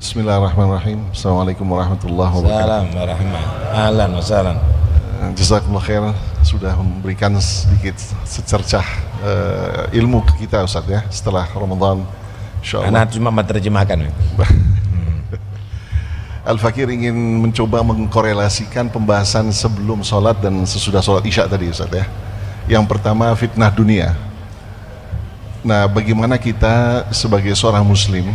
Bismillahirrahmanirrahim. Assalamualaikum warahmatullahi wabarakatuh. Salam warahmatullahi. Ahlan wa sahlan. Jazakumullah khair sudah memberikan sedikit secercah ilmu ke kita Ustaz ya setelah Ramadan. Insyaallah. Anak cuma menerjemahkan. Al-Fakir ingin mencoba mengkorelasikan pembahasan sebelum sholat dan sesudah sholat Isya tadi Ustaz ya. Yang pertama fitnah dunia. Nah, bagaimana kita sebagai seorang muslim,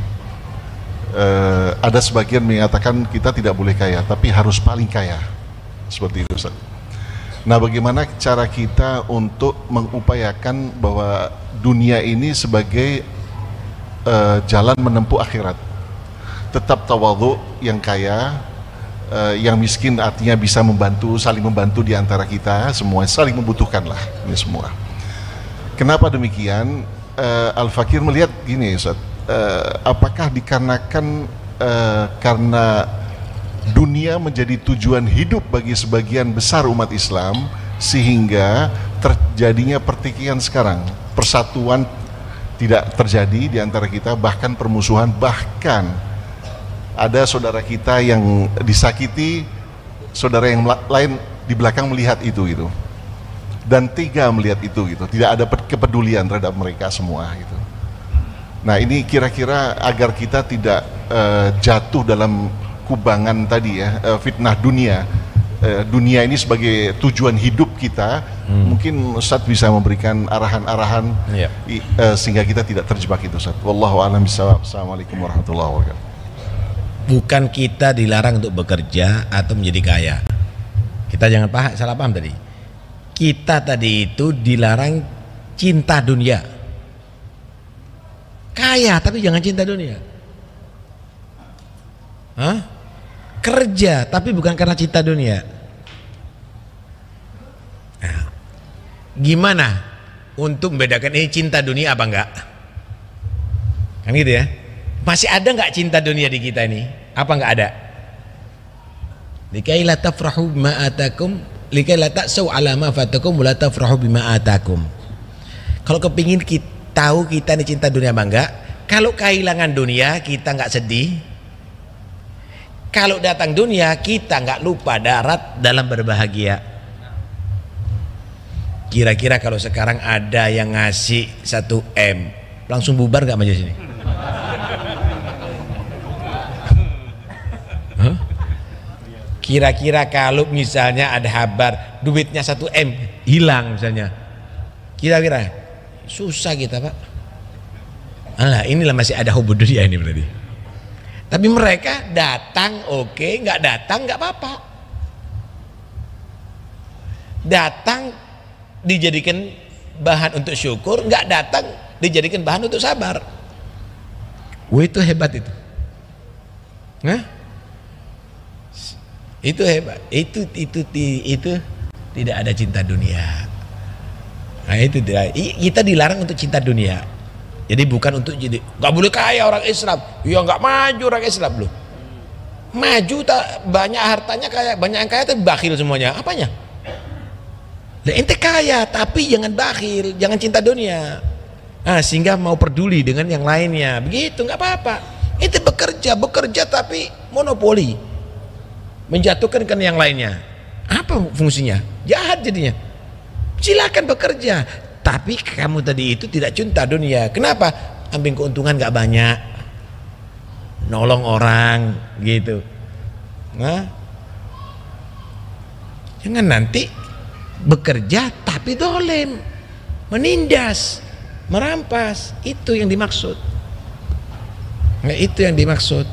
ada sebagian mengatakan kita tidak boleh kaya tapi harus paling kaya, seperti itu Ustaz. Nah, bagaimana cara kita untuk mengupayakan bahwa dunia ini sebagai jalan menempuh akhirat, tetap tawadhu, yang kaya, yang miskin artinya bisa membantu, saling membantu di antara kita semua, saling membutuhkan lah ini semua. Kenapa demikian? Al-Fakir melihat gini Ustaz, apakah dikarenakan karena dunia menjadi tujuan hidup bagi sebagian besar umat Islam sehingga terjadinya pertikaian sekarang, persatuan tidak terjadi di antara kita, bahkan permusuhan, bahkan ada saudara kita yang disakiti, saudara yang lain di belakang melihat itu gitu, dan tega melihat itu gitu, tidak ada kepedulian terhadap mereka semua gitu. Nah, ini kira-kira agar kita tidak jatuh dalam kubangan tadi ya, fitnah dunia, dunia ini sebagai tujuan hidup kita, mungkin Ustaz bisa memberikan arahan-arahan sehingga kita tidak terjebak itu Ustaz. Wallahu a'lam bishawab. Assalamualaikum warahmatullahi wabarakatuh. Bukan kita dilarang untuk bekerja atau menjadi kaya. Kita jangan salah paham tadi. Kita tadi itu dilarang cinta dunia. Kaya tapi jangan cinta dunia. Hah? Kerja tapi bukan karena cinta dunia. Nah, gimana untuk membedakan ini cinta dunia apa enggak? Kan gitu ya. Masih ada enggak cinta dunia di kita ini? Apa enggak ada? Likai la tafrahu bima atakum, likai la ta'sau ala ma fatakum, la tafrahu bima atakum. Kalau kepingin kita tahu kita ini cinta dunia apa enggak, kalau kehilangan dunia kita enggak sedih. Kalau datang dunia kita nggak lupa darat dalam berbahagia. Kira-kira kalau sekarang ada yang ngasih 1 M, langsung bubar nggak majelis ini? Huh? Kira-kira kalau misalnya ada kabar duitnya 1 M hilang misalnya, kira-kira susah kita Pak. Alah, inilah masih ada hubud dunia ini berarti. Tapi mereka datang oke, nggak datang nggak apa-apa. Datang dijadikan bahan untuk syukur, nggak datang dijadikan bahan untuk sabar. Wah, itu hebat itu. Nah, itu hebat. Itu tidak ada cinta dunia. Nah, itu tidak. Kita dilarang untuk cinta dunia. Jadi bukan untuk jadi nggak boleh kaya orang Islam, ya nggak maju orang Islam loh. Maju tak banyak hartanya kaya, banyak yang kaya tapi bakhil semuanya. Apanya? Lah ente kaya tapi jangan bakhil, jangan cinta dunia. Nah, sehingga mau peduli dengan yang lainnya. Begitu nggak apa-apa. Ente bekerja tapi monopoli, menjatuhkan kan yang lainnya. Apa fungsinya? Jahat jadinya. Silakan bekerja. Tapi kamu tadi itu tidak cinta dunia. Kenapa? Ambil keuntungan gak banyak, nolong orang gitu. Nah, jangan nanti bekerja tapi dolim, menindas, merampas. Itu yang dimaksud. Nah, itu yang dimaksud.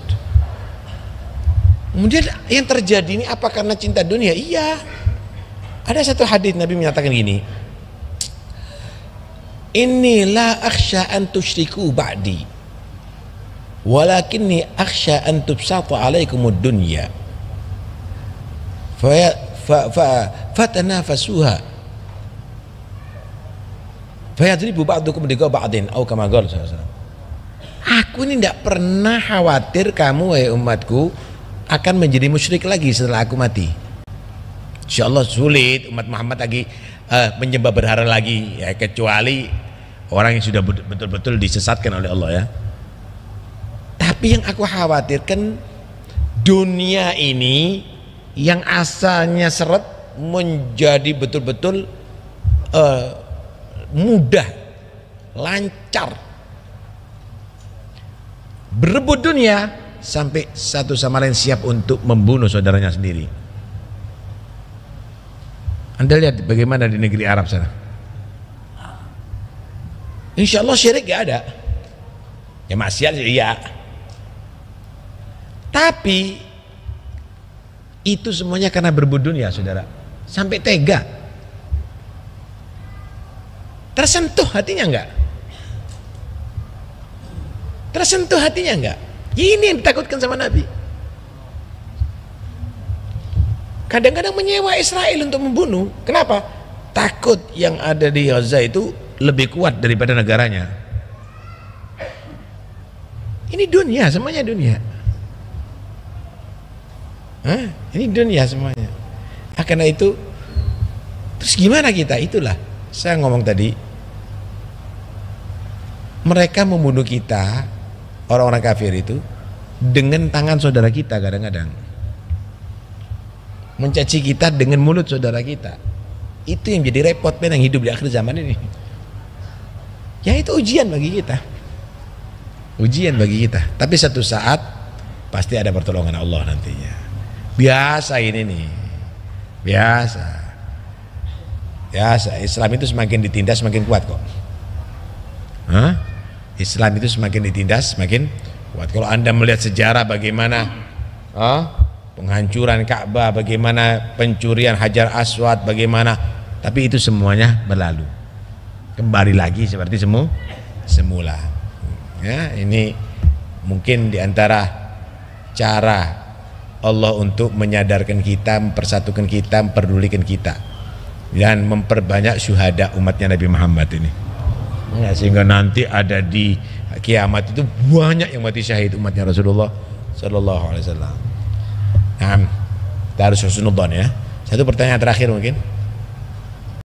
Kemudian yang terjadi ini apa karena cinta dunia? Iya. Ada satu hadis Nabi menyatakan gini, inilah akhsha an tusyriku ba'di walakinni akhsha an tubsata alaikumud dunya fatanafasuha fayadribu ba'dukum diqa ba'din atau kama qala sallallahu alaihi wasallam. Aku ini tidak pernah khawatir kamu wahai umatku akan menjadi musyrik lagi setelah aku mati. Insyaallah sulit umat Muhammad lagi menyembah berhala lagi ya, kecuali orang yang sudah betul-betul disesatkan oleh Allah ya. Tapi Tapi yang aku khawatirkan, dunia ini yang asalnya seret menjadi betul-betul mudah, lancar, berebut dunia sampai satu sama lain siap untuk membunuh saudaranya sendiri. Anda lihat bagaimana di negeri Arab sana. Insya Allah syirik gak ada, ya maksiat iya, tapi itu semuanya karena berebut dunia, saudara. Sampai tega. Tersentuh hatinya enggak? Tersentuh hatinya enggak? Ini yang ditakutkan sama Nabi. Kadang-kadang menyewa Israel untuk membunuh. Kenapa? Takut yang ada di Gaza itu lebih kuat daripada negaranya. Ini dunia, semuanya dunia. Ini dunia semuanya. Karena itu, terus gimana kita? Itulah saya ngomong tadi, mereka membunuh kita, orang-orang kafir itu, dengan tangan saudara kita kadang-kadang, mencaci kita dengan mulut saudara kita. Itu yang jadi repot yang hidup di akhir zaman ini. Ya itu ujian bagi kita, ujian bagi kita. Tapi satu saat pasti ada pertolongan Allah nantinya. Biasa ini nih, biasa. Islam itu semakin ditindas semakin kuat kok. Islam itu semakin ditindas semakin kuat. Kalau Anda melihat sejarah bagaimana penghancuran Ka'bah, bagaimana pencurian Hajar Aswad, bagaimana, tapi itu semuanya berlalu. Kembali lagi seperti semula. Ya, ini mungkin diantara cara Allah untuk menyadarkan kita, mempersatukan kita, memperdulikan kita, dan memperbanyak syuhada umatnya Nabi Muhammad ini. Ya, sehingga nanti ada di kiamat itu banyak yang mati syahid umatnya Rasulullah Sallallahu Alaihi Wasallam. Nah, kita harus husnudzon ya. Satu pertanyaan terakhir mungkin.